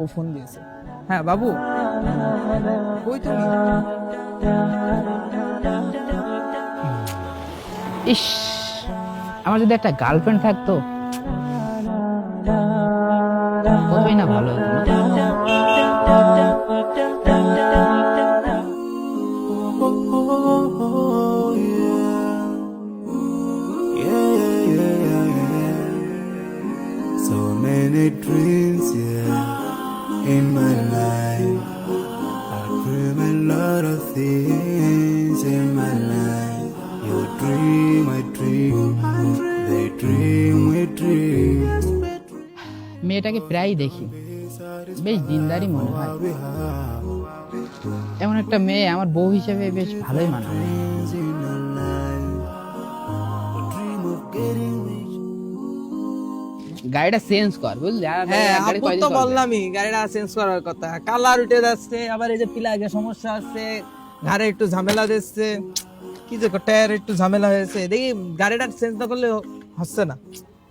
ও phone দিয়েছে। হ্যাঁ বাবু, কই তুমি? ইস, আমার যদি একটা গার্লফ্রেন্ড থাকতো কতই না ভালো হতো না? So many dreams, yeah, in my life. I dream a lot of things in my life. You dream, I dream. They dream, we dream. মেয়েটাকে প্রায়ই দেখি, বেশ দিনদারি মনে হয়। এমন একটা মেয়ে আমার বউ হিসেবে বেশ ভালোই মানায়। গাড়িটা চেঞ্জ কর, বুঝলি? আর হ্যাঁ গাড়ি আপু কয়দিন তো চলবে? বললামই গাড়িটা চেঞ্জ করার কথা, কালার উঠে যাচ্ছে, আবার এই যে পিলাগে সমস্যা আছে, ঘাড়ে একটু ঝামেলা দিচ্ছে, কি যে টায়ার একটু ঝামেলা হয়েছে, দেখি গাড়িটা চেঞ্জ না করলে হচ্ছে না।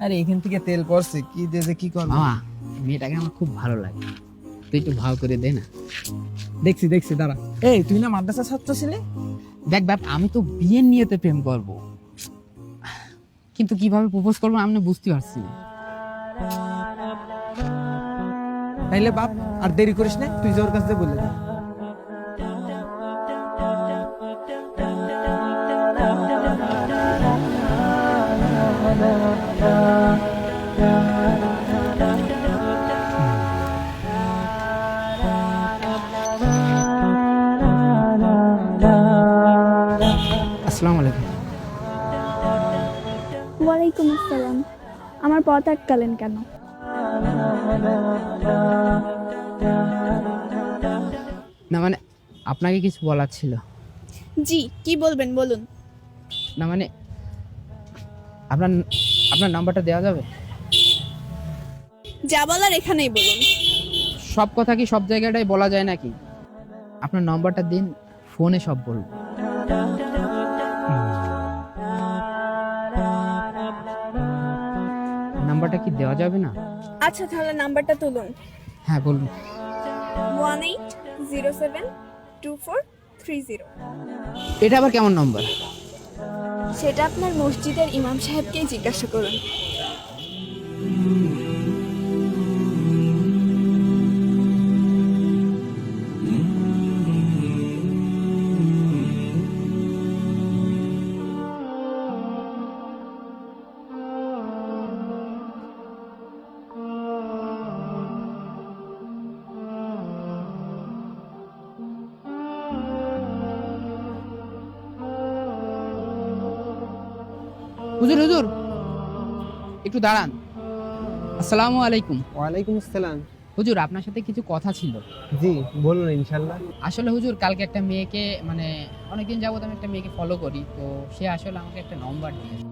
আরে এখান থেকে তেল পড়ছে, কি দিয়ে যে কি করবো। মামা, মেয়েটাকে আমার খুব ভালো লাগে, তুই একটু ভাও করে দে না। দেখছি দেখছি, দাঁড়া। এই তুই না মাদ্রাসা ছাত্র ছিলি? দেখ বাপ, আমি তো বিয়ের নিয়েতে প্রেম করব, কিন্তু কিভাবে প্রপোজ করবো আমি না বুঝতে পারছি না। তাইলে বাপ আর দেরি করিস না, তুই জোর কাছে বলে দে। আসসালামু আলাইকুম। ওয়ালাইকুম আসসালাম। আমার পথ আটকালেন কেন? না মানে, আপনাকে কিছু বলার ছিল। জি, কি বলবেন বলুন। না মানে, আপনার আপনার নাম্বারটা দেওয়া যাবে? যা বলার এখানেই বলুন। সব কথা কি সব জায়গাটাই বলা যায় নাকি? আপনার নাম্বারটা দিন, ফোনে সব বলবো। নাম্বারটা কি দেওয়া যাবে না? আচ্ছা তাহলে নাম্বারটা তুলুন। হ্যাঁ বলুন। 18072430। এটা আবার কেমন নাম্বার? সেটা আপনার মসজিদের ইমাম সাহেবকেই জিজ্ঞাসা করুন। হুজুর হুজুর, একটু দাঁড়ান। আসসালামু আলাইকুম। ওয়ালাইকুম আসসালাম। হুজুর, আপনার সাথে কিছু কথা ছিল। জি বলুন, ইনশাল্লাহ। আসলে হুজুর, কালকে একটা মেয়েকে, মানে অনেকদিন যাবত আমি একটা মেয়েকে ফলো করি, তো সে আসলে আমাকে একটা নম্বর দিয়েছে।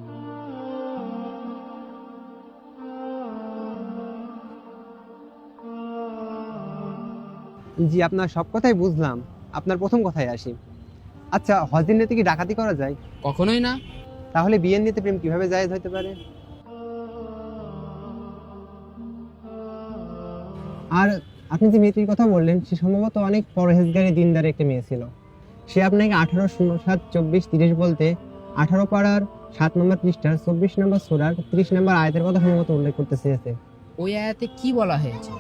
জি আপনার সব কথাই বুঝলাম, আপনার প্রথম কথায় আসি। আচ্ছা, হজের নিতে কি ডাকাতি করা যায়? কখনোই না। তাহলে বিয়ের নিতে প্রেম কিভাবে জায়েজ হতে পারে? আর আপনি যে মেয়েটির কথা বললেন, সে সম্ভবত অনেক পরহেজগারী দিনদার একটা মেয়ে ছিল। সে আপনাকে 18072430 বলতে 18 পাড়ার 7 নম্বর পৃষ্ঠার 24 নম্বর সূরার 30 নম্বর আয়াতের কথা সম্ভবত উল্লেখ করতে চেয়েছে। ওই আয়াতে কি বলা হয়েছে?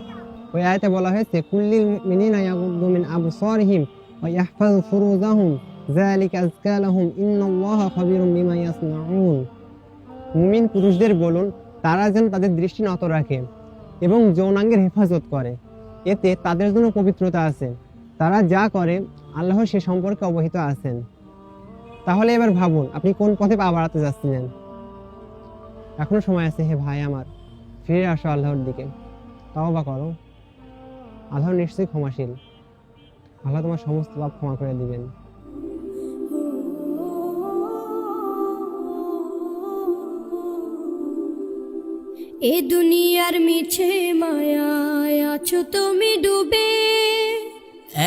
ওই আয়াতে বলা হয়েছে, কুল্লিল মুমিনিনা ইয়াগুদ্দু মিন আবসারিহিম ওয়া ইয়াহফাযু ফুরুজাহুম যালিকা আযকা লাহুম ইন্নাল্লাহা খাবীরুম বিমা ইয়াসনাউন। মুমিন পুরুষদের বলুন, তারা যেন তাদের দৃষ্টি নত রাখে এবং যৌনাঙ্গের হেফাজত করে, এতে তাদের জন্য পবিত্রতা আছে। তারা যা করে আল্লাহ সে সম্পর্কে অবহিত আছেন। তাহলে এবার ভাবুন, আপনি কোন পথে পা বাড়াতে যাচ্ছিলেন? এখনো সময় আছে হে ভাই আমার, ফিরে আসো আল্লাহর দিকে, তওবা করো। আল্লাহ নিশ্চয়ই ক্ষমাশীল, আল্লাহ তোমার সমস্ত পাপ ক্ষমা করে দিবেন। এ দুনিয়ার মিছে মায়ায় আছো তুমি ডুবে,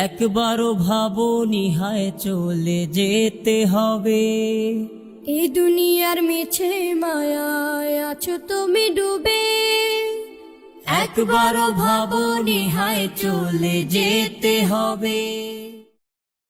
একবারও ভাবো নিহায় চলে যেতে হবে। এ দুনিয়ার মিছে মায়ায় আছো তুমি ডুবে, একবারও ভাবনি হায় চলে যেতে হবে।